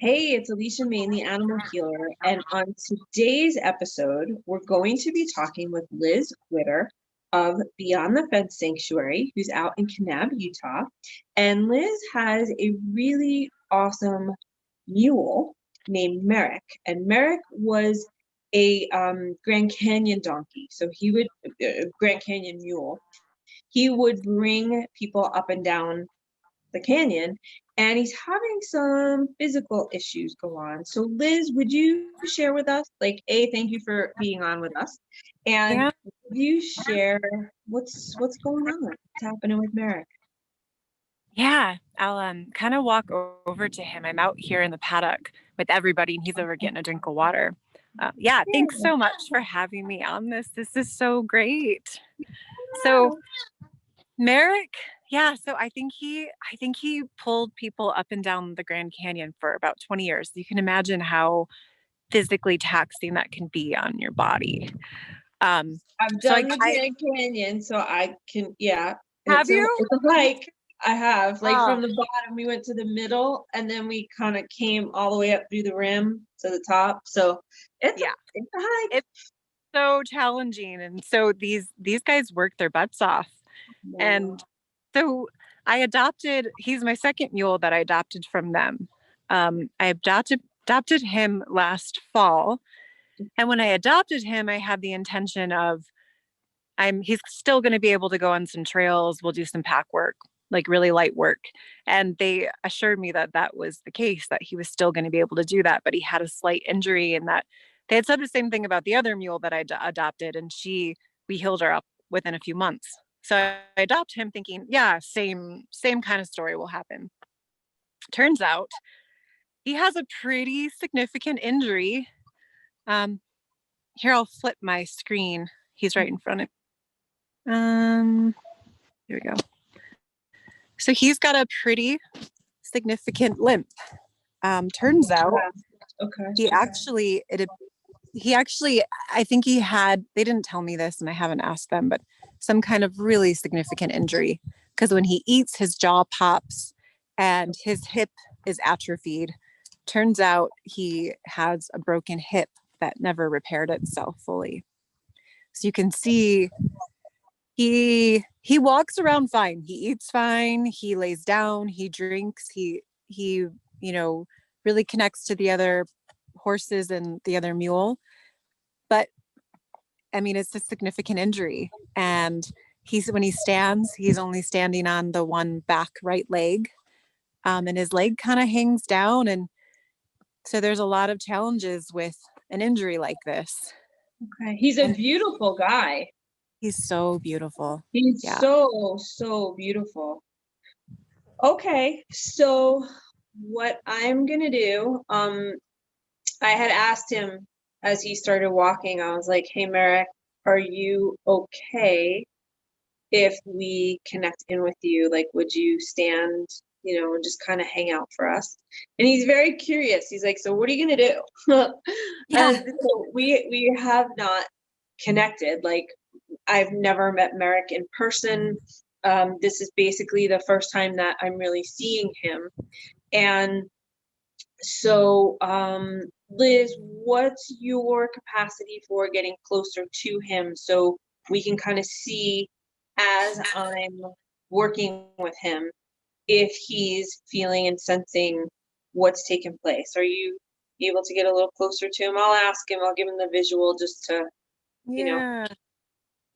Hey, it's Alicia Main, the animal healer, and on today's episode, we're going to be talking with Liz Witter of Beyond the Fence Sanctuary, who's out in Kanab, Utah. And Liz has a really awesome mule named Merrick, and Merrick was a Grand Canyon donkey. So he would Grand Canyon mule. He would bring people up and down the canyon, and he's having some physical issues go on. So Liz, would you share with us, like, thank you for being on with us, and Yeah, would you share what's going on, what's happening with Merrick? yeah. I'll kind of walk over to him. I'm out here in the paddock with everybody, and he's over getting a drink of water. Yeah, thanks so much for having me on this. This is so great. So Merrick, yeah. So I think he pulled people up and down the Grand Canyon for about 20 years. You can imagine how physically taxing that can be on your body. I've So I, done the I Grand Canyon, so I can, yeah, have you? it's a hike. I have, like, Oh, from the bottom we went to the middle, and then we kind of came all the way up through the rim to the top. So yeah. it's a hike. It's so challenging, and so these guys work their butts off. Wow. And so I adopted, he's my second mule that I adopted from them. I adopted him last fall. And when I adopted him, I had the intention of he's still going to be able to go on some trails. We'll do some pack work, like really light work. And they assured me that that was the case, that he was still going to be able to do that. But he had a slight injury, and that they had said the same thing about the other mule that I adopted. And we healed her up within a few months. So I adopt him thinking, yeah, same kind of story will happen. Turns out he has a pretty significant injury. Um, Here, I'll flip my screen. He's right in front of me. Here we go. So he's got a pretty significant limp. Turns out Okay. he actually, I think he had, they didn't tell me this and I haven't asked them, but some kind of really significant injury. Because when he eats, his jaw pops and his hip is atrophied. Turns out he has a broken hip that never repaired itself fully. So you can see he walks around fine. He eats fine. He lays down. He drinks. He you know really connects to the other horses and the other mule. But I mean, it's a significant injury, and when he stands, he's only standing on the one back right leg, and his leg kind of hangs down, and so there's a lot of challenges with an injury like this. Okay. He's a And beautiful guy. he's so beautiful. He's Yeah. so beautiful. Okay, so what I'm gonna do, I had asked him as he started walking, I was like, hey Merrick, are you okay if we connect in with you? Like, would you stand, and just kind of hang out for us? And he's very curious. He's like, so what are you gonna do? Yeah. And so we have not connected. Like, I've never met Merrick in person. This is basically the first time that I'm really seeing him. And so, Liz, what's your capacity for getting closer to him so we can kind of see, as I'm working with him, if he's feeling and sensing what's taking place? Are you able to get a little closer to him? I'll ask him, I'll give him the visual just to, you know, Yeah. are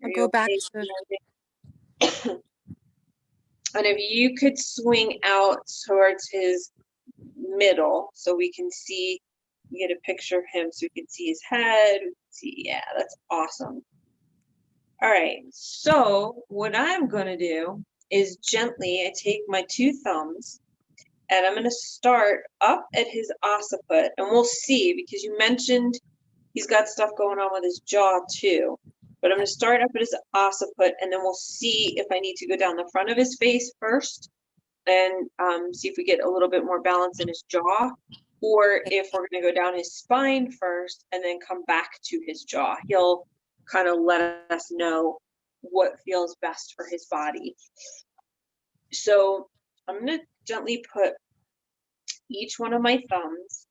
I'll you go back okay? to And if you could swing out towards his middle so we can see, get a picture of him so we can see his head. We can see, yeah, that's awesome. All right, so what I'm gonna do is gently, I take my two thumbs and I'm gonna start up at his occiput, and we'll see, because you mentioned he's got stuff going on with his jaw too. But I'm gonna start up at his occiput, and then we'll see if I need to go down the front of his face first and see if we get a little bit more balance in his jaw, or if we're going to go down his spine first and then come back to his jaw. He'll kind of let us know what feels best for his body. So I'm going to gently put each one of my thumbs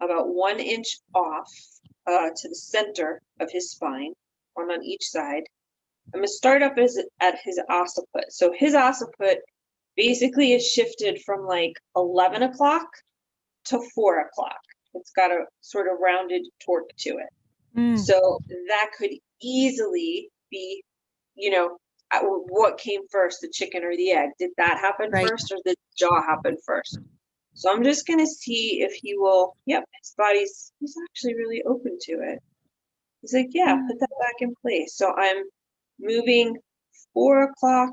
about 1 inch off to the center of his spine, one on each side. I'm gonna start up at his occiput. So his occiput basically is shifted from like 11 o'clock to 4 o'clock. It's got a sort of rounded torque to it. So that could easily be, you know, what came first, the chicken or the egg? Did that happen Right. first, or did the jaw happen first? So I'm just gonna see if he will, yep, he's actually really open to it. He's like, yeah, put that back in place. So I'm moving 4 o'clock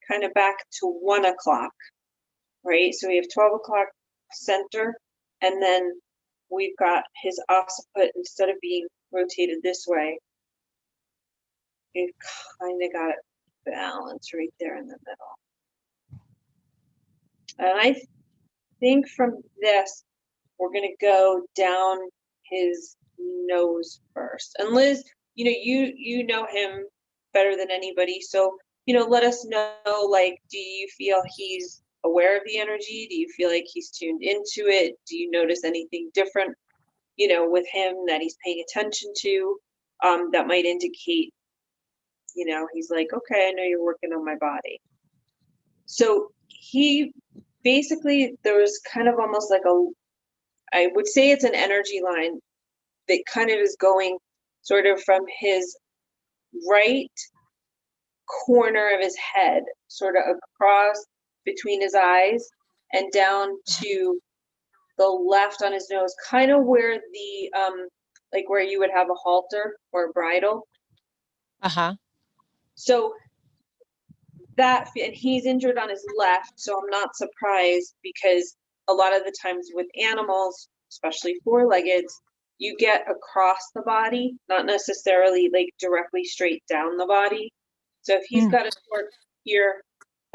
kind of back to 1 o'clock, right? So we have 12 o'clock center, and then we've got his occiput, instead of being rotated this way, we've kind of got it balanced right there in the middle. And I think from this, we're gonna go down his nose first. And Liz, you know him better than anybody, so let us know, like, do you feel he's aware of the energy? Do you feel like he's tuned into it? Do you notice anything different, with him that he's paying attention to, that might indicate, he's like, okay, I know you're working on my body. So he basically, there was kind of almost like I would say it's an energy line that kind of is going sort of from his right corner of his head, sort of across between his eyes and down to the left on his nose, kind of where the like where you would have a halter or a bridle. So and he's injured on his left, so I'm not surprised, because a lot of the times with animals, especially four-leggeds, you get across the body, not necessarily like directly straight down the body. So if he's got a torque here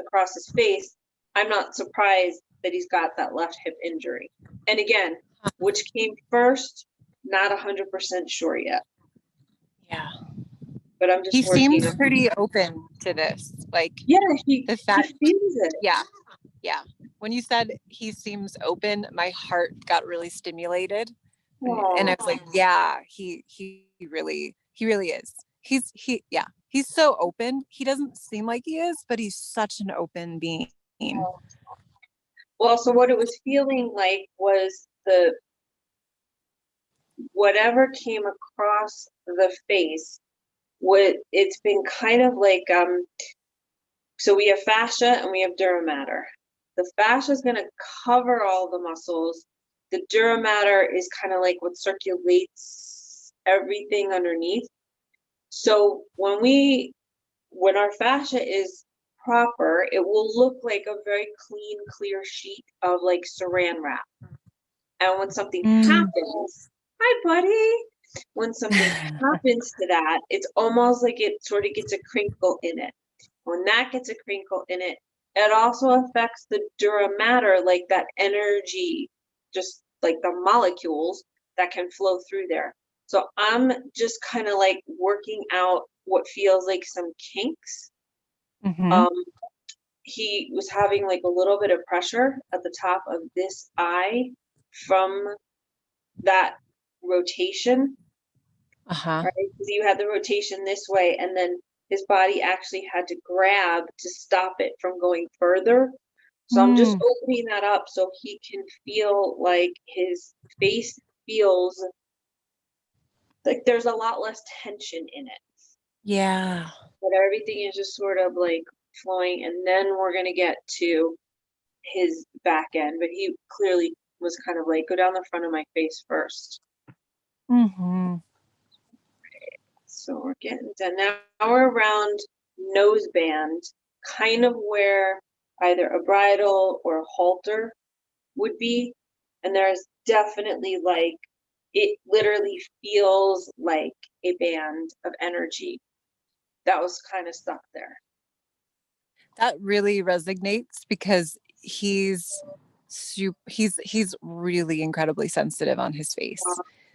across his face, I'm not surprised that he's got that left hip injury. And again, which came first, not 100% sure yet. Yeah. But I'm just he working seems pretty open to this. Like, yeah, he fact, he feels it. Yeah. When you said he seems open, my heart got really stimulated. And I was like, yeah, he really is. He's so open. He doesn't seem like he is, but he's such an open being. Well, so what it was feeling like was whatever came across the face, it's been kind of like, so we have fascia and we have dura mater. The fascia is going to cover all the muscles. The dura mater is kind of like what circulates everything underneath. So when our fascia is proper, it will look like a very clean, clear sheet of like saran wrap. And when something happens, hi buddy, when something happens to that, it's almost like it sort of gets a crinkle in it. When that gets a crinkle in it, it also affects the dura mater, like that energy, just like the molecules that can flow through there. So I'm just kind of like working out what feels like some kinks. He was having like a little bit of pressure at the top of this eye from that rotation. Right? Because you had the rotation this way, and then his body actually had to grab to stop it from going further. So I'm just opening that up so he can feel like his face feels like there's a lot less tension in it. Yeah. But everything is just sort of like flowing, and then we're going to get to his back end. But he clearly was kind of like, go down the front of my face first. So we're getting done. Now we're around nose band, kind of where either a bridle or a halter would be. And there's definitely like, it literally feels like a band of energy that was kind of stuck there. That really resonates, because he's really incredibly sensitive on his face.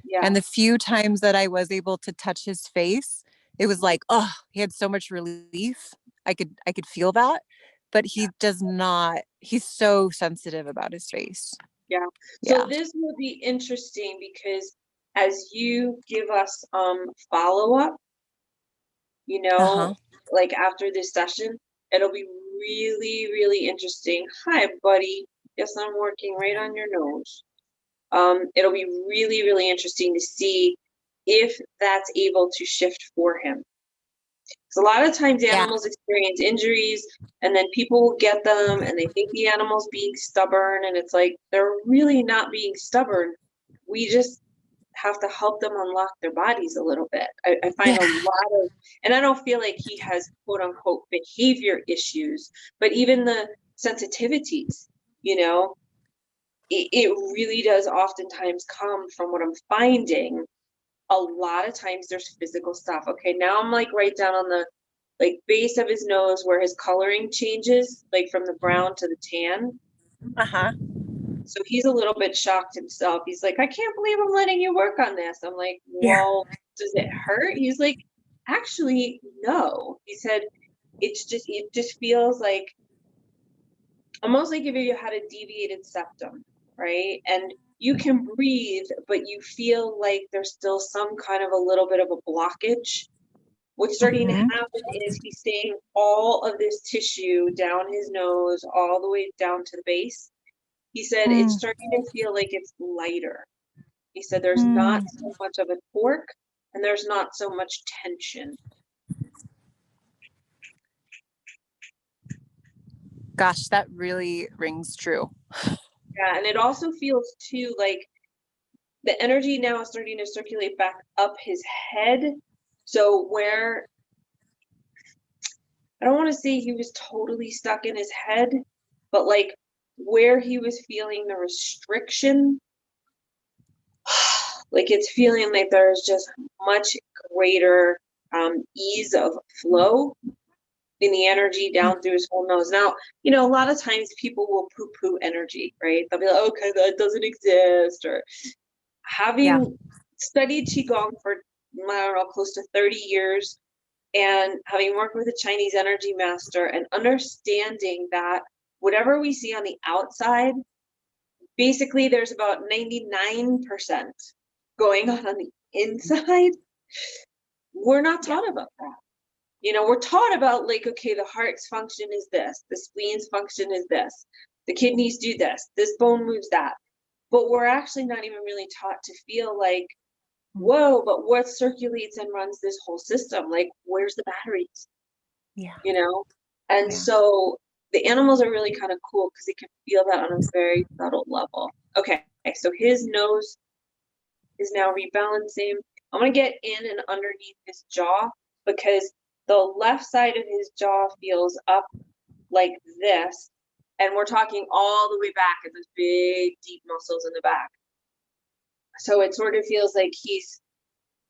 Yeah. And the few times that I was able to touch his face, it was like, oh, he had so much relief. I could feel that, but he does not. He's so sensitive about his face. Yeah. So Yeah. this will be interesting because as you give us follow-up, you Uh-huh. know, like after this session, it'll be really, really interesting. Hi, buddy. Yes, I'm working right on your nose. It'll be really, really interesting to see if that's able to shift for him. So a lot of times Yeah. animals experience injuries and then people will get them and they think the animal's being stubborn and it's like they're really not being stubborn. We just have to help them unlock their bodies a little bit. I find Yeah. a lot of, and I don't feel like he has quote unquote behavior issues, but even the sensitivities, you know, it really does oftentimes come from what I'm finding. A lot of times there's physical stuff. Okay, now I'm like right down on the like base of his nose where his coloring changes, like from the brown to the tan. Uh-huh. So he's a little bit shocked himself. He's like, I can't believe I'm letting you work on this. I'm like, Yeah. well, does it hurt? He's like, actually, no. He said, it just feels like almost like if you had a deviated septum, right? And you can breathe, but you feel like there's still some kind of a little bit of a blockage. What's starting to Mm-hmm. happen is he's staying all of this tissue down his nose, all the way down to the base. He said it's starting to feel like it's lighter. He said there's not Mm-hmm. so much of a torque and there's not so much tension. Gosh, that really rings true. Yeah, and it also feels too like the energy now is starting to circulate back up his head. So where I don't want to say he was totally stuck in his head, but like where he was feeling the restriction, like it's feeling like there's just much greater ease of flow in the energy down through his whole nose. Now, you know, a lot of times people will poo-poo energy, right? They'll be like, okay, that doesn't exist. Or Yeah. having studied Qigong for, I don't know, close to 30 years, and having worked with a Chinese energy master and understanding that whatever we see on the outside, basically there's about 99% going on the inside. We're not Yeah. taught about that. You know, we're taught about like, okay, the heart's function is this, the spleen's function is this, the kidneys do this bone moves that. But we're actually not even really taught to feel like, whoa, but what circulates and runs this whole system? Like, where's the batteries? Yeah. You know? And Yeah. so the animals are really kind of cool because they can feel that on a very subtle level. Okay, so his nose is now rebalancing. I'm gonna get in and underneath his jaw because the left side of his jaw feels up like this. And we're talking all the way back at those big, deep muscles in the back. So it sort of feels like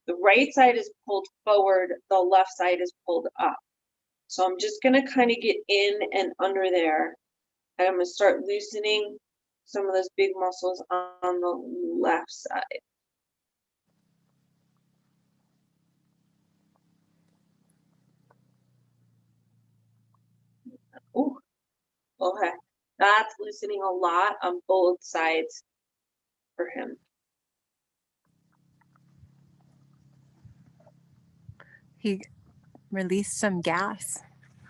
the right side is pulled forward, the left side is pulled up. So I'm just gonna kind of get in and under there. And I'm gonna start loosening some of those big muscles on the left side. Ooh, okay. That's loosening a lot on both sides for him. He released some gas.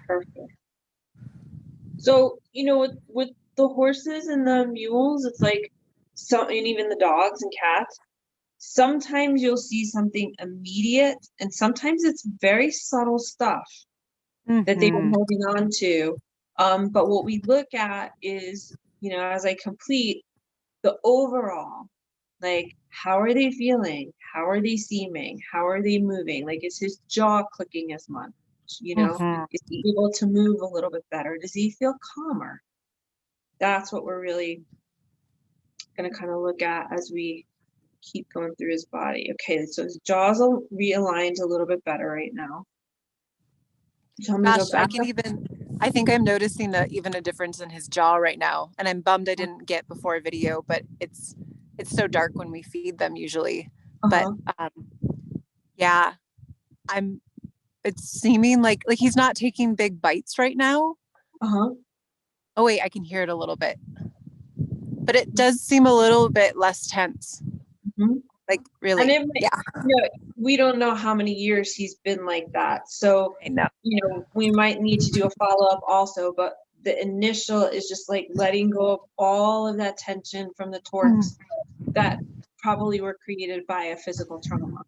Perfect. So, you know, with the horses and the mules, it's like so, and even the dogs and cats, sometimes you'll see something immediate, and sometimes it's very subtle stuff that they've been Mm-hmm. holding on to. But what we look at is, you know, as I complete the overall, like, how are they feeling? How are they seeming? How are they moving? Like, is his jaw clicking as much? You know, Mm-hmm. is he able to move a little bit better? Does he feel calmer? That's what we're really going to kind of look at as we keep going through his body. Okay, so his jaw's realigned a little bit better right now. Tell me to go Gosh, back up. I think I'm noticing even a difference in his jaw right now. And I'm bummed I didn't get before video, but it's so dark when we feed them usually. But Uh-huh. um, yeah, I'm it's seeming like he's not taking big bites right now. Uh-huh. Oh wait, I can hear it a little bit. but it does seem a little bit less tense. Mhm. Like really, And it might, yeah. we don't know how many years he's been like that. So, I know. we might need to do a follow-up also, but the initial is just like letting go of all of that tension from the torques that probably were created by a physical trauma.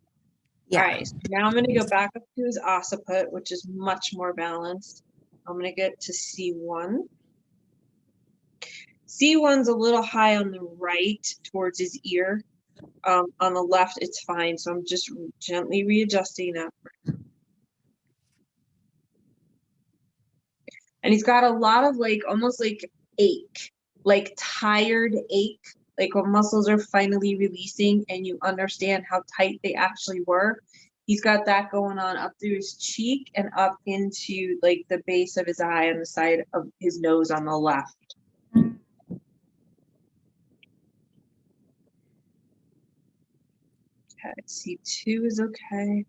Yeah. All right, so now I'm going to go back up to his occiput, which is much more balanced. I'm going to get to C1. C1's a little high on the right towards his ear. On the left, it's fine. So I'm just gently readjusting that. And he's got a lot of like, almost like ache, like tired ache, like when muscles are finally releasing and you understand how tight they actually were. He's got that going on up through his cheek and up into like the base of his eye on the side of his nose on the left. Okay, C2 is okay.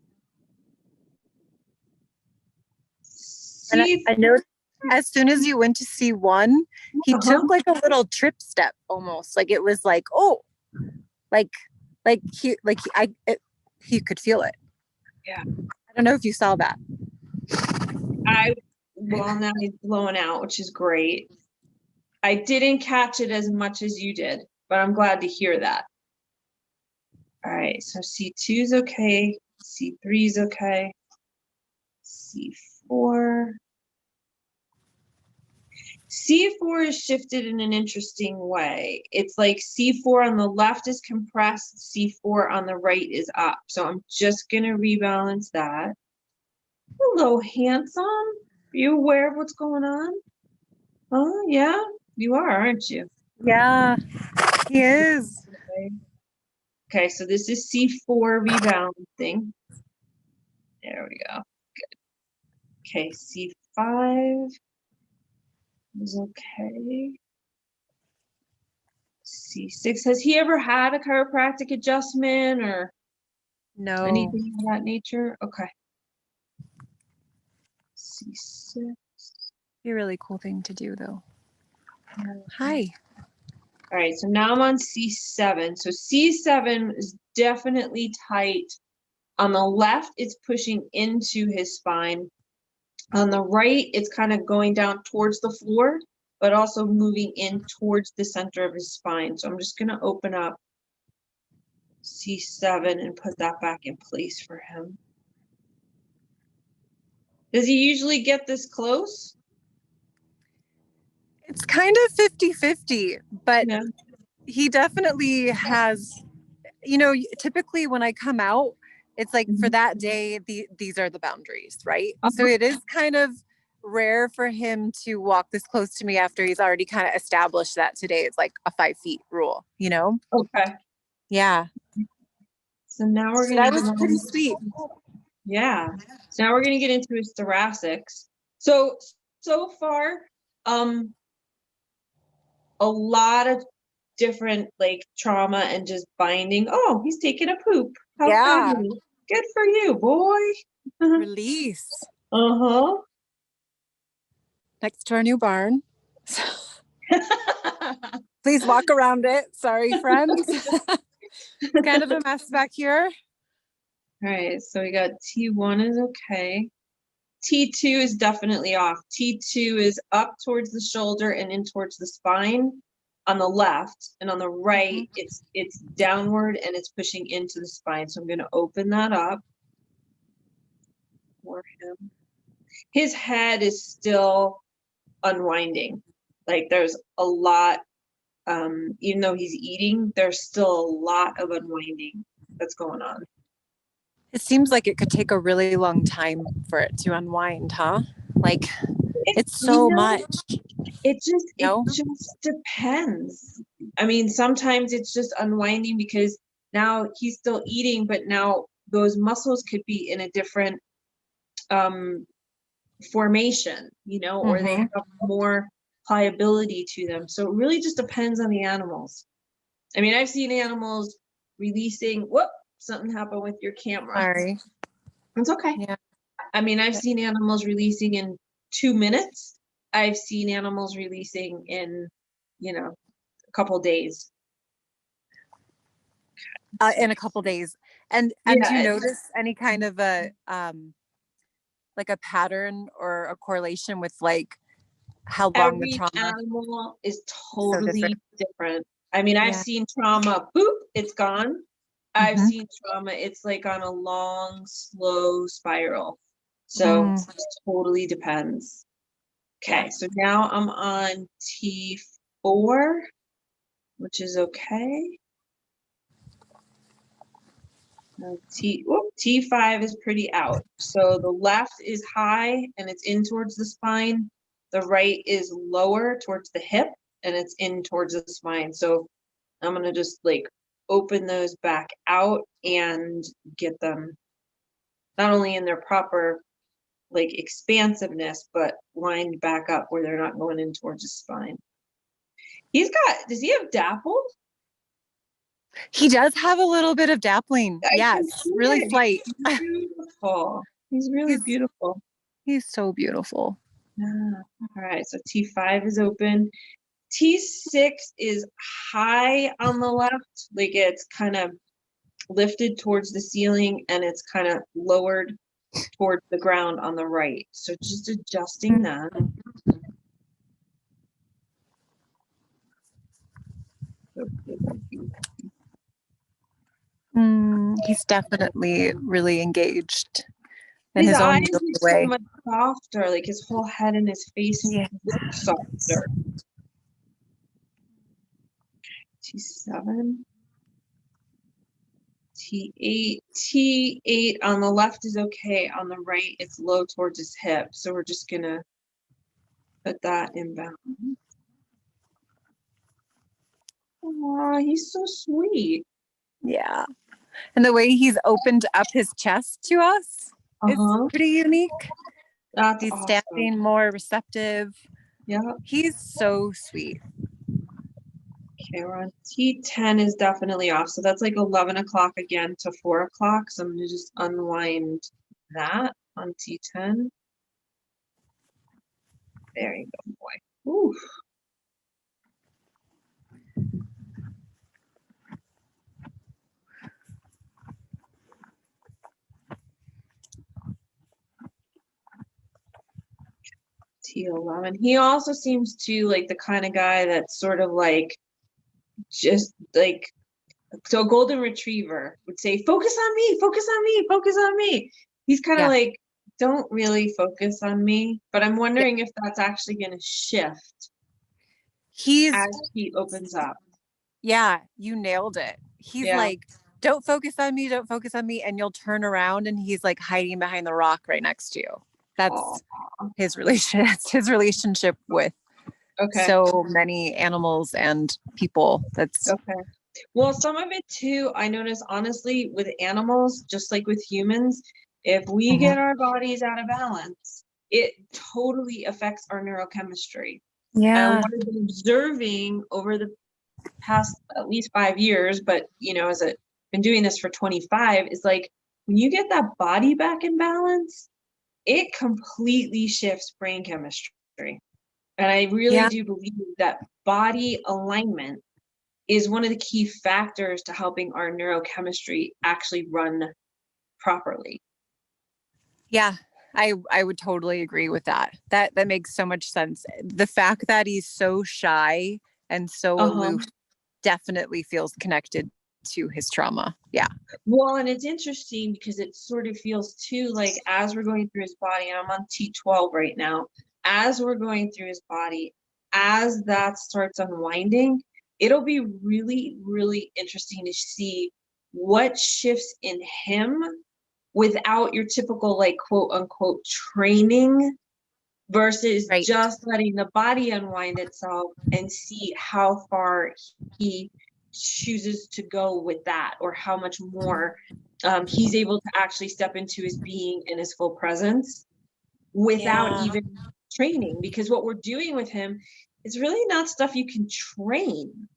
And I know as soon as you went to C1, he took like a little trip step almost. Like it was like, oh, he could feel it. Yeah. I don't know if you saw that. Well, now he's blowing out, which is great. I didn't catch it as much as you did, but I'm glad to hear that. All right, so C2 is okay. C3 is okay. C4. C4 is shifted in an interesting way. It's like C4 on the left is compressed, C4 on the right is up. So I'm just going to rebalance that. Hello, handsome. Are you aware of what's going on? Oh, yeah, you are, aren't you? Yeah, he is. Okay, so this is C4 rebalancing. There we go. Good. Okay, C5 is okay. C6. Has he ever had a chiropractic adjustment or No. anything of that nature? Okay. C6. Be a really cool thing to do though. Hi. All right, so now I'm on C7. So C7 is definitely tight. On the left, it's pushing into his spine. On the right, it's kind of going down towards the floor, but also moving in towards the center of his spine. So I'm just going to open up C7 and put that back in place for him. Does he usually get this close? It's kind of 50-50, but Yeah. he definitely has, typically when I come out, it's like for that day, these are the boundaries, right? So it is kind of rare for him to walk this close to me after he's already kind of established that today is like a 5 feet rule, Okay. Yeah. So now we're So going that was pretty sweet. Yeah. So now we're going to get into his thoracics. So far, a lot of different like trauma and just binding. Oh, he's taking a poop. How fabulous. Good for you, boy. Release. Uh-huh. Next to our new barn. Please walk around it. Sorry, friends. Kind of a mess back here. All right, so we got T1 is okay. T2 is definitely off. T2 is up towards the shoulder and in towards the spine on the left, and on the right, it's downward and it's pushing into the spine. So I'm going to open that up for him. His head is still unwinding. Like there's a lot, even though he's eating, there's still a lot of unwinding that's going on. It seems like it could take a really long time for it to unwind, huh? Like it's so much. It just depends. I mean, sometimes it's just unwinding because now he's still eating, but now those muscles could be in a different formation, or they have more pliability to them. So it really just depends on the animals. I mean, I've seen animals releasing, whoop, something happened with your camera. Sorry. It's okay. Yeah. I mean, I've seen animals releasing in 2 minutes. I've seen animals releasing in, couple days. In a couple days. And Yeah, do you notice any kind of a like a pattern or a correlation with like how long the every trauma animal is is so different? totally different. I mean, I've Yeah. seen trauma, boop, it's gone. I've Mm-hmm. seen trauma, it's like on a long, slow spiral. So Mm, it totally depends. yeah. Okay, so now I'm on T4, which is okay. T5 is pretty out. So the left is high and it's in towards the spine. The right is lower towards the hip and it's in towards the spine. So I'm gonna just like open those back out and get them not only in their proper like expansiveness, but lined back up where they're not going in towards the spine. Does he have dapple? He does have a little bit of dappling. I can Yes, see really it. slight. He's beautiful. He's really He's beautiful. he's so beautiful. Yeah. All right, so T5 is open. T6 is high on the left, like it's kind of lifted towards the ceiling and it's kind of lowered towards the ground on the right. So just adjusting that. He's definitely really engaged in His his own eyes beautiful are so way. much softer, like his whole head and his face Yeah. look softer. T7. T8 on the left is okay. On the right, it's low towards his hip. So we're just gonna put that in balance. Aw, he's so sweet. Yeah. And the way he's opened up his chest to us is Uh-huh. pretty unique. That's He's awesome. standing more receptive. Yeah. He's so sweet. Okay, we're on T10 is definitely off. So that's like 11 o'clock again to 4 o'clock. So I'm gonna just unwind that on T10. There you go, boy. Ooh. T11. He also seems to like the kind of guy that's sort of like just like so a golden retriever would say, focus on me, focus on me, focus on me. He's kind of Yeah. like, don't really focus on me. But I'm Yeah. wondering if that's actually gonna shift He's as he opens up. Yeah, you nailed it. He's Yeah. like, don't focus on me, don't focus on me. And you'll turn around and he's like hiding behind the rock right next to you. Aw. That's it's his relationship with Okay. so many animals and people. That's Okay. Well, some of it too, I notice honestly with animals, just like with humans, if we get our bodies out of balance, it totally affects our neurochemistry. And yeah. what I've been observing over the past at least 5 years, but as I've been doing this for 25, is like when you get that body back in balance, it completely shifts brain chemistry. And I really Yeah. do believe that body alignment is one of the key factors to helping our neurochemistry actually run properly. Yeah. I would totally agree with that. That makes so much sense. The fact that he's so shy and so Uh-huh. aloof definitely feels connected to his trauma. Yeah. Well, and it's interesting because it sort of feels too like as we're going through his body, and I'm on T12 right now, as we're going through his body, as that starts unwinding, it'll be really, really interesting to see what shifts in him without your typical like quote unquote training versus Right. just letting the body unwind itself and see how far he chooses to go with that or how much more he's able to actually step into his being and his full presence without Yeah. even training, because what we're doing with him is really not stuff you can train.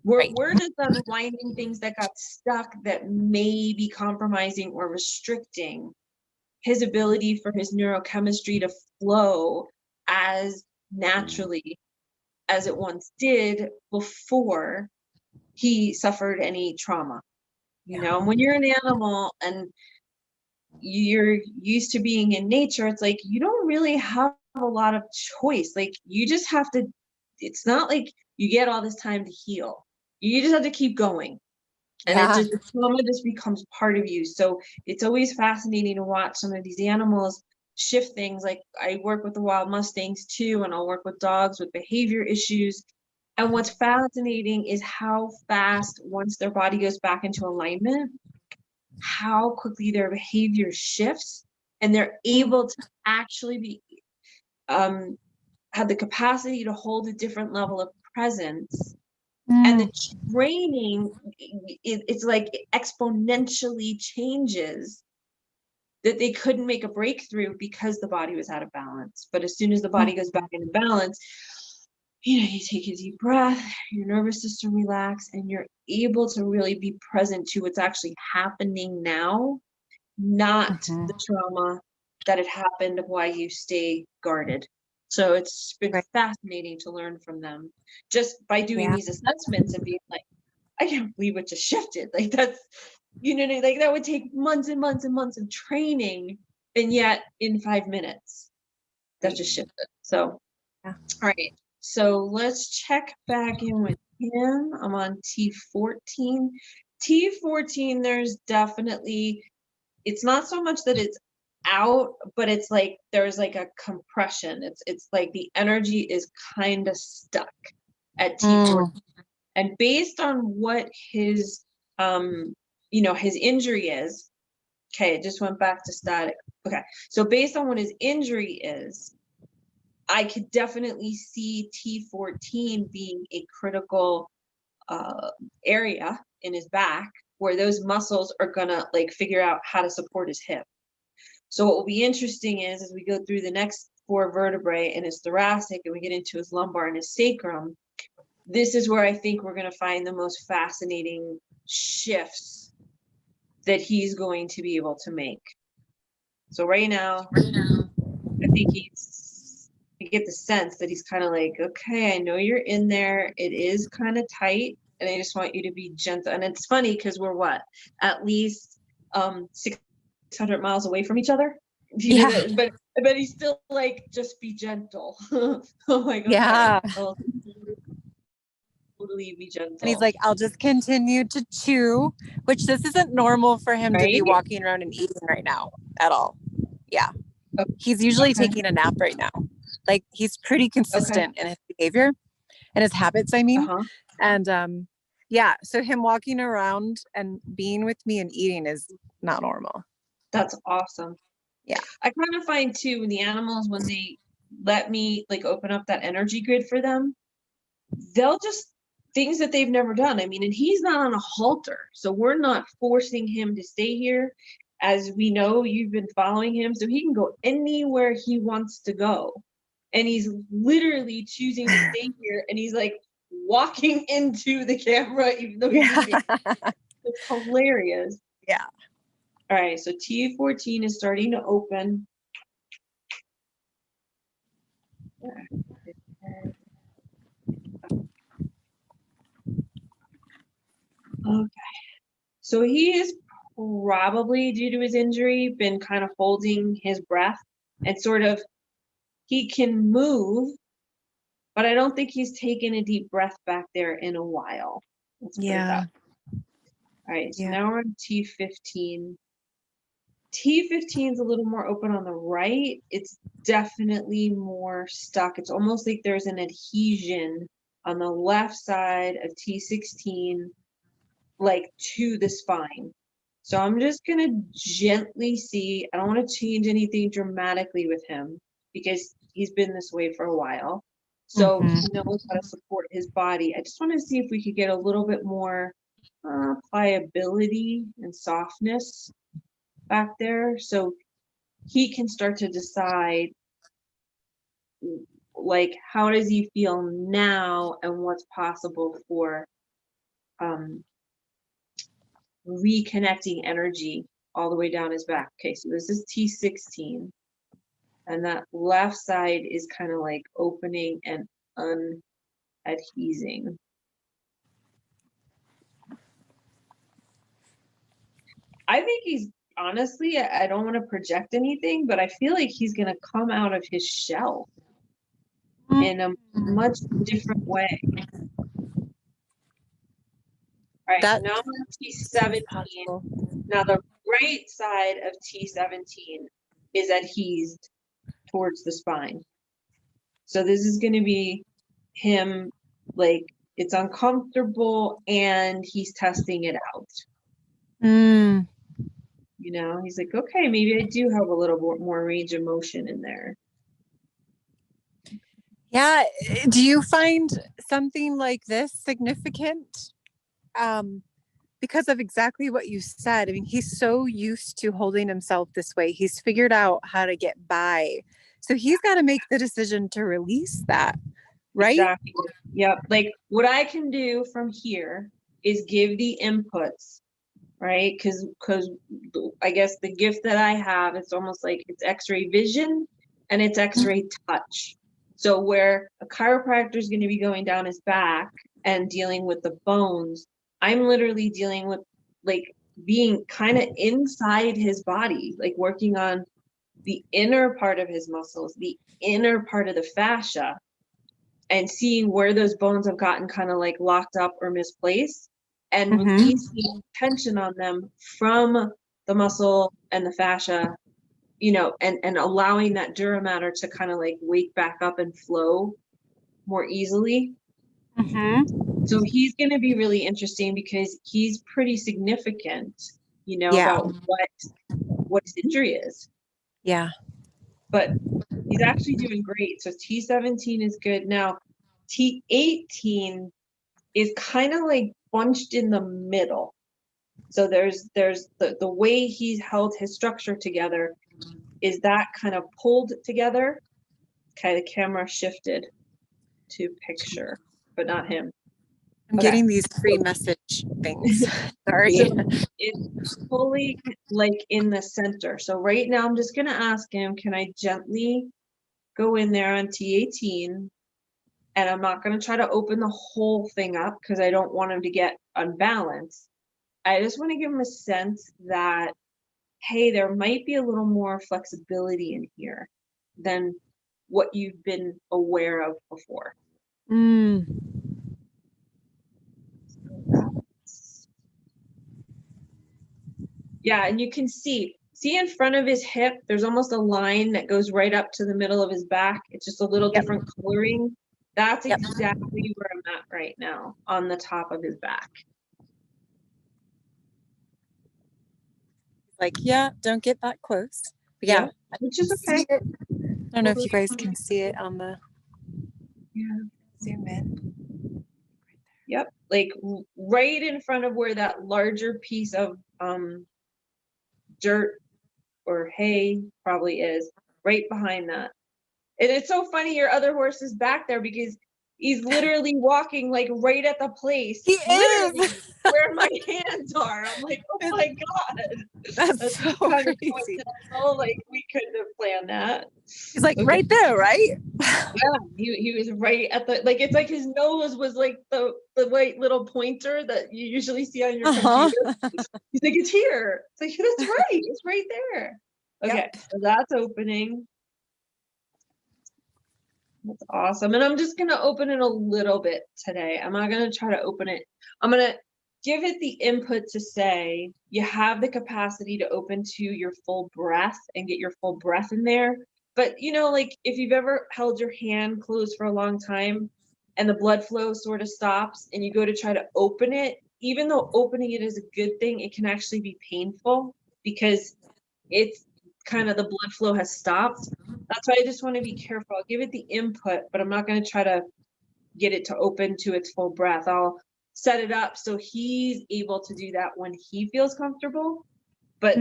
Right. We're just unwinding things that got stuck that may be compromising or restricting his ability for his neurochemistry to flow as naturally as it once did before he suffered any trauma. You know, and when you're an animal and you're used to being in nature, it's like you don't really have a lot of choice. Like you just have to, it's not like you get all this time to heal. You just have to keep going. And it Yeah. just, the trauma just becomes part of you. So it's always fascinating to watch some of these animals shift things. Like I work with the wild Mustangs too, and I'll work with dogs with behavior issues. And what's fascinating is how fast, once their body goes back into alignment, how quickly their behavior shifts and they're able to actually be have the capacity to hold a different level of presence. And the training, it's like it exponentially changes, that they couldn't make a breakthrough because the body was out of balance. But as soon as the body goes back into balance, you know, you take a deep breath, your nervous system relax, and you're able to really be present to what's actually happening now, not the trauma that had happened, why you stay guarded. So it's been Right. fascinating to learn from them just by doing Yeah. these assessments and being like, I can't believe it just shifted. Like that's, you know, like that would take months and months and months of training. And yet in 5 minutes, that just shifted. So, Yeah. all right. So let's check back in with him. I'm on T14. T14, there's definitely, it's not so much that it's out, but it's like there's like a compression. It's like the energy is kind of stuck at T14. And based on what his you know, his injury is, okay, it just went back to static. Okay. So based on what his injury is, I could definitely see T14 being a critical area in his back where those muscles are gonna like figure out how to support his hip. So what will be interesting is as we go through the next 4 vertebrae in his thoracic and we get into his lumbar and his sacrum, this is where I think we're going to find the most fascinating shifts that he's going to be able to make. So right now, I think you get the sense that he's kind of like, okay, I know you're in there. It is kind of tight. And I just want you to be gentle. And it's funny because we're what? At least 600 miles away from each other. You know, Yeah. but he's still like, just be gentle. I'm like, okay, Yeah. I'll totally be And he's gentle. like, I'll just continue to chew, which this isn't normal for him to be Right? walking around and eating right now at all. Yeah. Oh, He's usually okay. taking a nap right now. Like he's pretty Okay. consistent in his behavior and his habits, I mean. Uh-huh. And yeah, so him walking around and being with me and eating is not normal. That's awesome. Yeah. I kind of find too when the animals, when they let me like open up that energy grid for them, they'll just things that they've never done. I mean, and he's not on a halter, so we're not forcing him to stay here. As we know, you've been following him, so he can go anywhere he wants to go. And he's literally choosing to stay here, and he's like walking into the camera, even though he's eating. It's hilarious. Yeah. All right, so T14 is starting to open. Okay. So he is probably, due to his injury, been kind of holding his breath and sort of, he can move, but I don't think he's taken a deep breath back there in a while. Let's put it that way. All right, so Yeah. now we're on T15. T15 is a little more open on the right. It's definitely more stuck. It's almost like there's an adhesion on the left side of T16, like to the spine. So I'm just gonna gently see. I don't want to change anything dramatically with him because he's been this way for a while. So he knows how to support his body. I just want to see if we could get a little bit more pliability and softness back there so he can start to decide like how does he feel now and what's possible for reconnecting energy all the way down his back. Okay, so this is T16 and that left side is kind of like opening and adhesing. I think he's, honestly, I don't want to project anything, but I feel like he's going to come out of his shell in a much different way. All right, so That now I'm on seems T17. possible. Now the right side of T17 is adhesed towards the spine. So this is going to be him, like, it's uncomfortable and he's testing it out. Mm. You know, he's like, okay, maybe I do have a little more range of motion in there. Yeah. Do you find something like this significant? Because of exactly what you said. I mean, he's so used to holding himself this way. He's figured out how to get by. So he's got to make the decision to release that, right? Exactly. Yep. Like what I can do from here is give the inputs, right? Because I guess the gift that I have, it's almost like it's X-ray vision and it's X-ray touch. So where a chiropractor is going to be going down his back and dealing with the bones, I'm literally dealing with like being kind of inside his body, like working on the inner part of his muscles, the inner part of the fascia, and seeing where those bones have gotten kind of like locked up or misplaced and releasing tension on them from the muscle and the fascia, you know, and allowing that dura mater to kind of like wake back up and flow more easily. So he's going to be really interesting because he's pretty significant, you know, about what his injury is. Yeah. But he's actually doing great. So T17 is good. Now, T18 is kind of like bunched in the middle. So there's the way he's held his structure together is that kind of pulled together. Okay, the camera shifted to picture, but not him. I'm Okay. getting these free message things. Sorry. So it's fully like in the center. So right now I'm just gonna ask him, can I gently go in there on T18? And I'm not going to try to open the whole thing up because I don't want him to get unbalanced. I just want to give him a sense that, hey, there might be a little more flexibility in here than what you've been aware of before. Yeah, and you can see in front of his hip, there's almost a line that goes right up to the middle of his back. It's just a little different coloring. That's exactly where I'm at right now, on the top of his back. Like, yeah, don't get that close. But yeah, which is okay. I don't know if you guys can see it on the zoom in. Yep, like right in front of where that larger piece of dirt or hay probably is, right behind that. And it's so funny your other horse is back there because he's literally walking like right at the place. He is where my hands are. I'm like, oh my God. That's so kind of crazy. like we couldn't have planned that. He's like right there, right? Yeah, he was right at the, like, it's like his nose was like the white little pointer that you usually see on your computer. He's like, it's here. It's like, that's right. It's right there. Okay, so that's opening. That's awesome. And I'm just going to open it a little bit today. I'm not going to try to open it. I'm going to give it the input to say you have the capacity to open to your full breath and get your full breath in there. But, you know, like if you've ever held your hand closed for a long time and the blood flow sort of stops and you go to try to open it, even though opening it is a good thing, it can actually be painful because it's kind of the blood flow has stopped. That's why I just want to be careful. I'll give it the input, but I'm not going to try to get it to open to its full breath. I'll set it up so he's able to do that when he feels comfortable, but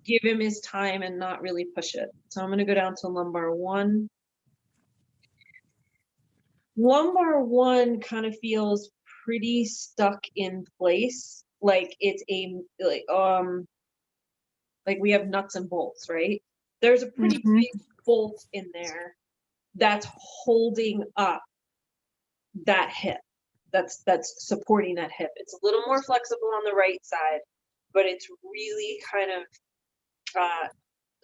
give him his time and not really push it. So I'm going to go down to lumbar 1. Lumbar 1 kind of feels pretty stuck in place. Like it's like we have nuts and bolts, right? There's a pretty big bolt in there that's holding up that hip. That's supporting that hip. It's a little more flexible on the right side, but it's really kind of, I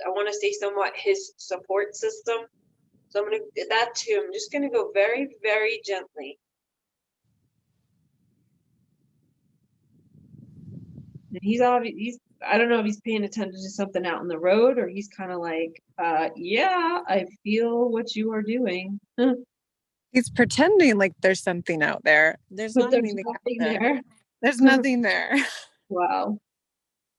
want to say somewhat his support system. So I'm going to, that too, I'm just going to go very, very gently. And he's, I don't know if he's paying attention to something out on the road, or he's kind of like, yeah, I feel what you are doing. He's pretending like there's something out there. There's But not there's anything out nothing there. there. There's nothing there. Wow.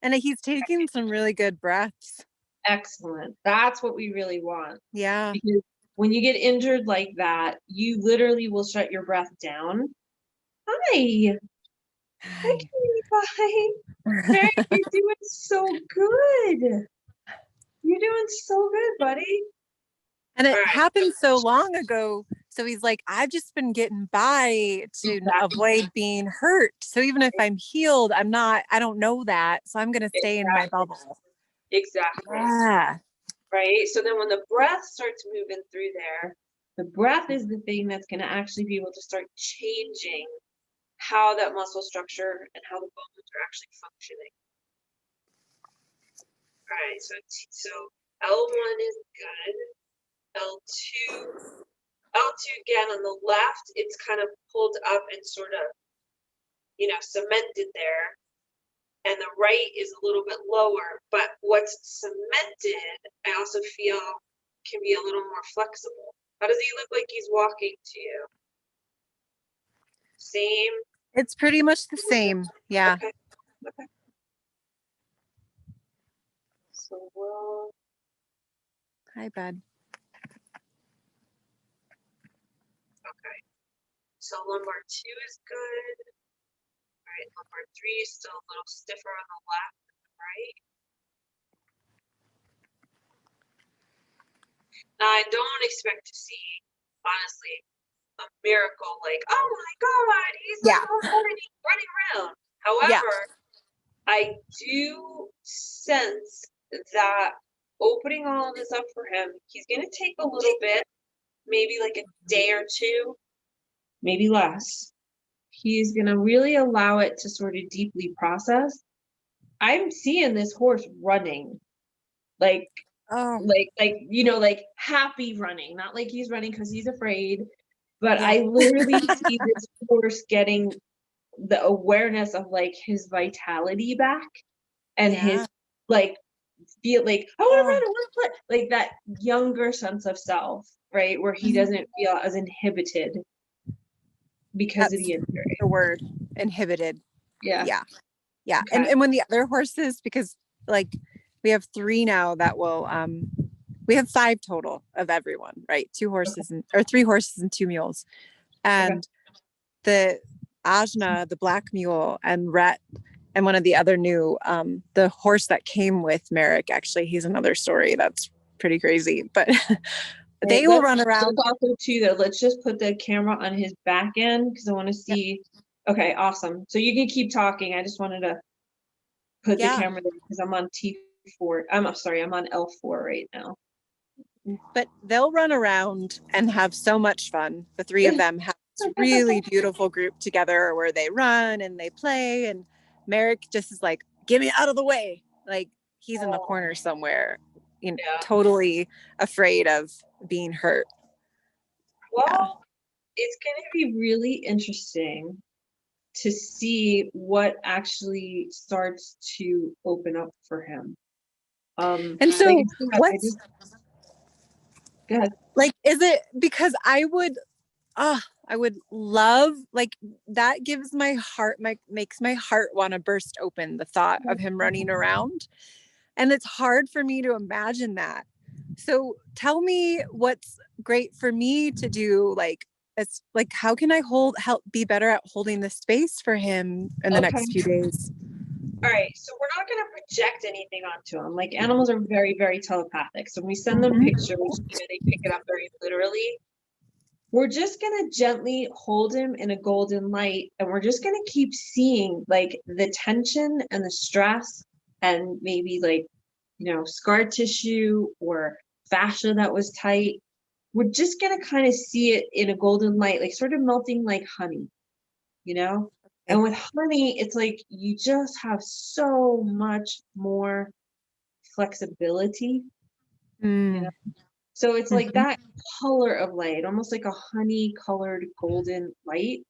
And he's taking some really good breaths. Excellent. That's what we really want. Yeah. Because when you get injured like that, you literally will shut your breath down. Hi. Hi. Bye. Mary, you're doing so good. You're doing so good, buddy. And it All right. happened so long ago. So he's like, I've just been getting by to Exactly. avoid being hurt. So even if I'm healed, I don't know that. So I'm going to stay in my bubble. Exactly. Yeah. Right. So then when the breath starts moving through there, the breath is the thing that's going to actually be able to start changing how that muscle structure and how the bones are actually functioning. All right. So L1 is good. L2 again on the left, it's kind of pulled up and sort of, cemented there. And the right is a little bit lower, but what's cemented, I also feel can be a little more flexible. How does he look like he's walking to you? Same? It's pretty much the same. Yeah. Okay. Okay. So we'll. Hi, bud. Okay. So lumbar 2 is good. All right, lumbar 3 is still a little stiffer on the left and the right. Now, I don't expect to see, honestly, a miracle like, oh my God, he's running around. However, I do sense that opening all of this up for him, he's going to take a little bit, maybe like a day or two, maybe less. He's going to really allow it to sort of deeply process. I'm seeing this horse running, like happy running, not like he's running because he's afraid, but I literally see this horse getting the awareness of like his vitality back and his feel like I want to run, I want to play, like that younger sense of self, right? Where he doesn't feel as inhibited because of the injury. The word inhibited. Yeah. Okay. And when the other horses, because like we have 3 now that will we have 5 total of everyone, right? 2 horses or 3 horses and 2 mules. And the Ajna, the black mule, and Rhett, and one of the other new, the horse that came with Merrick, actually, he's another story that's pretty crazy, but they will run around. Also too, though, let's just put the camera on his back end because I want to see. Okay, awesome. So you can keep talking. I just wanted to put the camera there because I'm on T4. I'm sorry, I'm on L4 right now. But they'll run around and have so much fun. The 3 of them have this really beautiful group together where they run and they play, and Merrick just is like, get me out of the way. Like he's in the corner somewhere, totally afraid of being hurt. Well, it's going to be really interesting to see what actually starts to open up for him. And so go ahead. Like, is it because I would love, like, that gives my heart, makes my heart want to burst open, the thought of him running around. And it's hard for me to imagine that. So tell me what's great for me to do. Like, it's like, how can I be better at holding the space for him in the next few days? All right. So we're not going to project anything onto him. Like animals are very, very telepathic. So when we send them pictures, they pick it up very literally. We're just going to gently hold him in a golden light, and we're just going to keep seeing like the tension and the stress and maybe like, scar tissue or fascia that was tight. we're just going to kind of see it in a golden light, like sort of melting like honey, you know? And with honey, it's like you just have so much more flexibility, you know? Mm. So it's like Mhm. that color of light, almost like a honey colored golden light.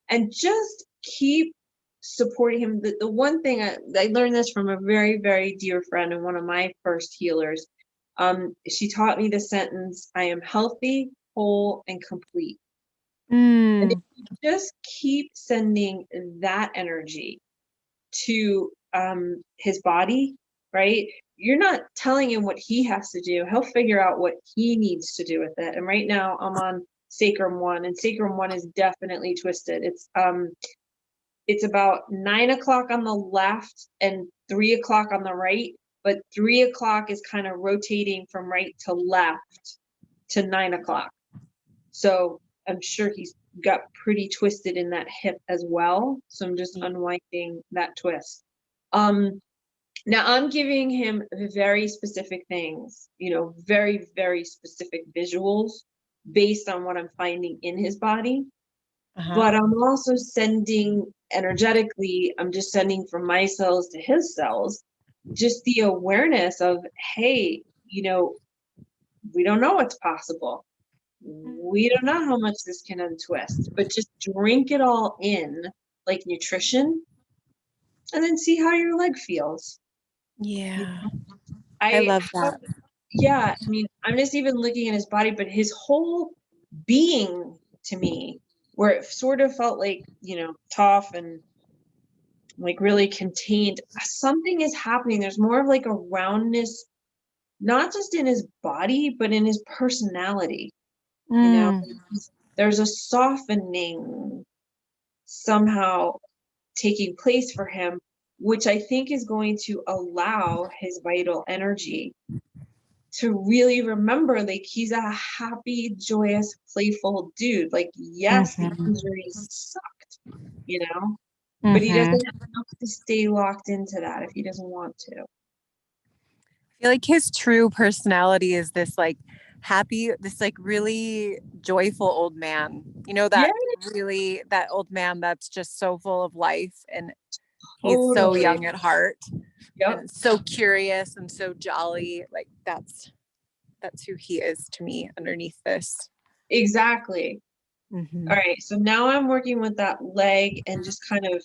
And just keep supporting him. The one thing I learned this from a very, very dear friend and one of my first healers. She taught me the sentence, I am healthy, whole, and complete. And if Mm. you just keep sending that energy to his body, right? You're not telling him what he has to do. He'll figure out what he needs to do with it. And right now I'm on Sacrum 1, and Sacrum 1 is definitely twisted. It's about 9 o'clock on the left and 3 o'clock on the right, but 3 o'clock is kind of rotating from right to left to 9 o'clock. So I'm sure he's got pretty twisted in that hip as well. So I'm just unwinding that twist. Now I'm giving him very specific things, very, very specific visuals based on what I'm finding in his body. Uh-huh. But I'm also sending energetically, I'm just sending from my cells to his cells, just the awareness of, hey, we don't know what's possible. We don't know how much this can untwist, but just drink it all in like nutrition and then see how your leg feels. Yeah. I I love have, that. yeah, I mean, I'm just even looking at his body, but his whole being to me, where it sort of felt like, tough and like really contained, something is happening. There's more of like a roundness, not just in his body, but in his personality. You know, Mm. there's a softening somehow taking place for him, which I think is going to allow his vital energy to really remember, like, he's a happy, joyous, playful dude. Like, yes, the Mhm. injuries sucked, but he Mhm. doesn't have to stay locked into that if he doesn't want to. I feel like his true personality is this like happy, this like really joyful old man. You know, Yeah, that old man that's just so full of life, and he's so totally. young at heart Yep, and so curious and so jolly. Like that's who he is to me underneath this. exactly. All Mhm. right, so now I'm working with that leg and just kind of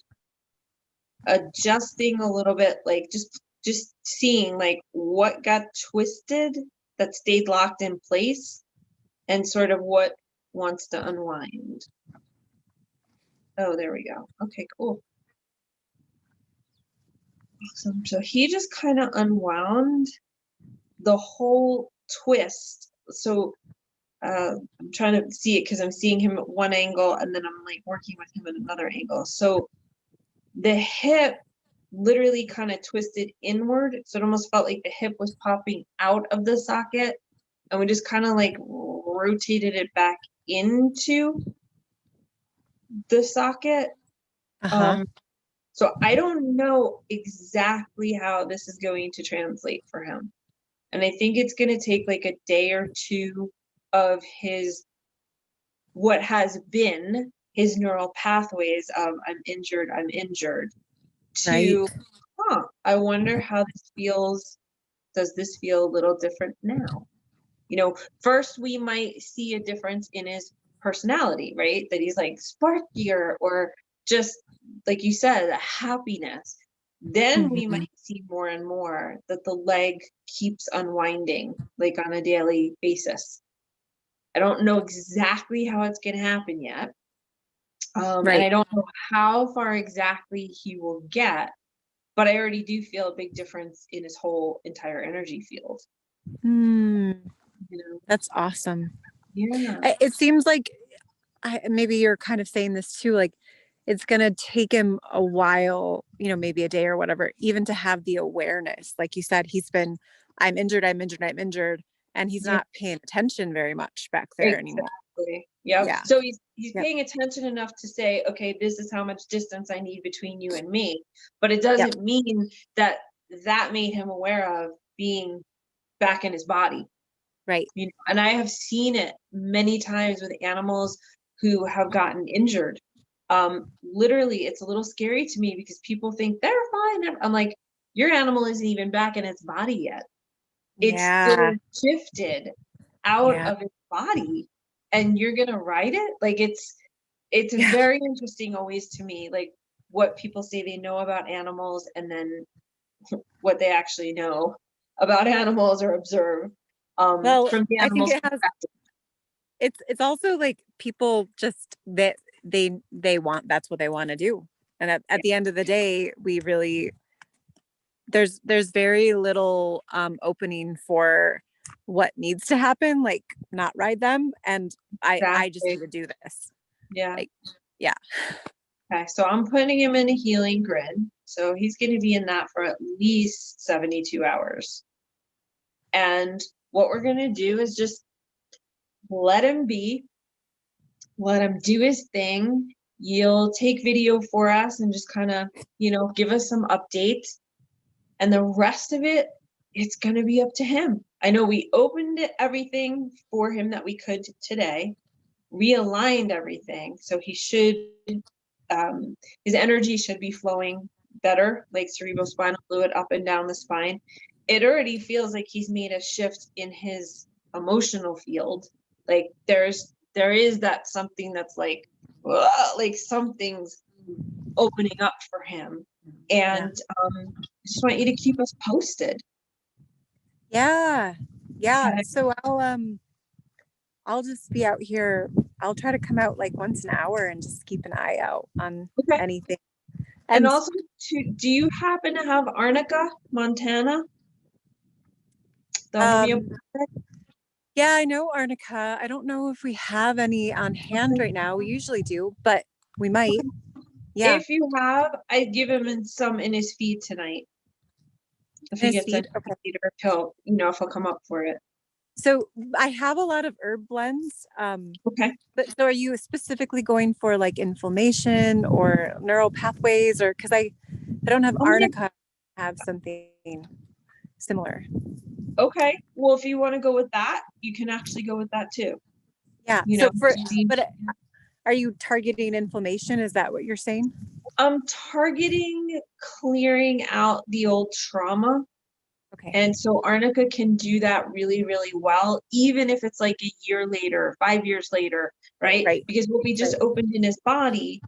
adjusting a little bit, like just seeing like what got twisted that stayed locked in place and sort of what wants to unwind. Oh, there we go. Okay, cool. Awesome. So he just kind of unwound the whole twist. So I'm trying to see it because I'm seeing him at one angle and then I'm like working with him at another angle. So the hip literally kind of twisted inward. So it almost felt like the hip was popping out of the socket. And we just kind of like rotated it back into the socket. Uh-huh. Um, so I don't know exactly how this is going to translate for him. And I think it's going to take like a day or two of what has been his neural pathways of I'm injured, Right. to, I wonder how this feels. Does this feel a little different now? First we might see a difference in his personality, right? That he's like sparkier or just like you said, a happiness. Then we Mhm. might see more and more that the leg keeps unwinding like on a daily basis. I don't know exactly how it's going to happen yet. And I Right. don't know how far exactly he will get, but I already do feel a big difference in his whole entire energy field. Mm, You know? that's awesome. Yeah. It seems like maybe you're kind of saying this too, like it's going to take him a while, maybe a day or whatever, even to have the awareness. Like you said, he's been, I'm injured, I'm injured, I'm injured. And he's Yeah. not paying attention very much back there anymore. Exactly. Yep. Yeah. So he's Yep. paying attention enough to say, okay, this is how much distance I need between you and me. But it Yep. doesn't mean that made him aware of being back in his body. Right. You know, and I have seen it many times with animals who have gotten injured. Literally, it's a little scary to me because people think they're fine. I'm like, your animal isn't even back in its body yet. It's Yeah. still shifted out Yeah. of its body, and you're gonna ride it? Like it's Yeah. very interesting always to me, like what people say they know about animals and then what they actually know about animals or observe Well, from the I think animal's it has, perspective. it's also like people just that they want, that's what they want to do. And at the end of the day, we really, there's very little opening for what needs to happen, like not ride them. And I just Exactly. need to do this. Yeah. Like, yeah. Okay, so I'm putting him in a healing grid. So he's going to be in that for at least 72 hours. And what we're going to do is just let him be, let him do his thing. You'll take video for us and just kind of, give us some updates. And the rest of it, it's going to be up to him. I know we opened everything for him that we could today, realigned everything. So he should, his energy should be flowing better, like cerebrospinal fluid up and down the spine. It already feels like he's made a shift in his emotional field. Like there is that something that's like something's opening up for him. Yeah. And I just want you to keep us posted. Yeah. Yeah. Okay. So I'll just be out here. I'll try to come out like once an hour and just keep an eye out on Okay. anything. And And also, do you happen to have Arnica, Montana, the um homeopathic? yeah, I know arnica. I don't know if we have any on hand right now. We usually do, but we might. Okay. Yeah. If you have, I'd give him some in his feed tonight. If In he his gets any feed. Okay. feed, or if he'll come up for it. So I have a lot of herb blends. Okay. But so are you specifically going for like inflammation or neural pathways, or because I don't have Oh, yeah. arnica, I have something similar. Okay. Well, if you want to go with that, you can actually go with that too. Yeah. You know, So for, see, but are you targeting inflammation? Is that what you're saying? I'm targeting clearing out the old trauma. Okay. And so Arnica can do that really, really well, even if it's like a year later, 5 years later, right? Right. Because what we just Right. opened in his body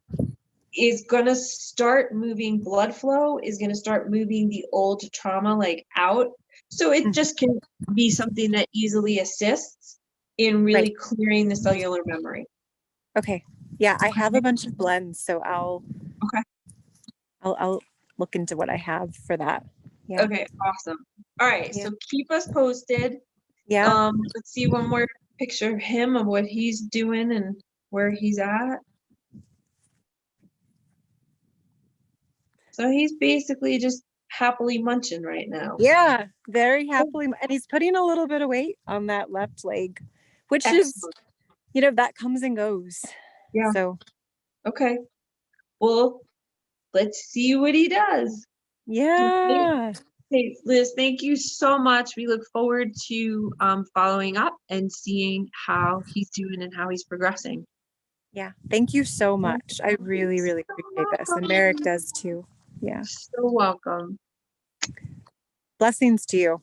is going to start moving blood flow, is going to start moving the old trauma like out. So it Mhm. just can be something that easily assists in Right. really clearing the cellular memory. Okay. Yeah, I have a Okay. bunch of blends, so Okay. I'll look into what I have for that. Yeah. Okay. Awesome. All right. Yeah. So keep us posted. Yeah. Let's see one more picture of him, of what he's doing and where he's at. So he's basically just happily munching right now. Yeah. Very Oh, happily. And he's putting a little bit of weight on that left leg, which is, excellent. that comes and goes. Yeah. So Okay. Well, let's see what he does. Okay. yeah. Hey, Liz, thank you so much. We look forward to following up and seeing how he's doing and how he's progressing. Yeah. Thank you so You're much. I really, really so appreciate this. And Merrick welcome. does too. Yeah. So welcome. Blessings to you.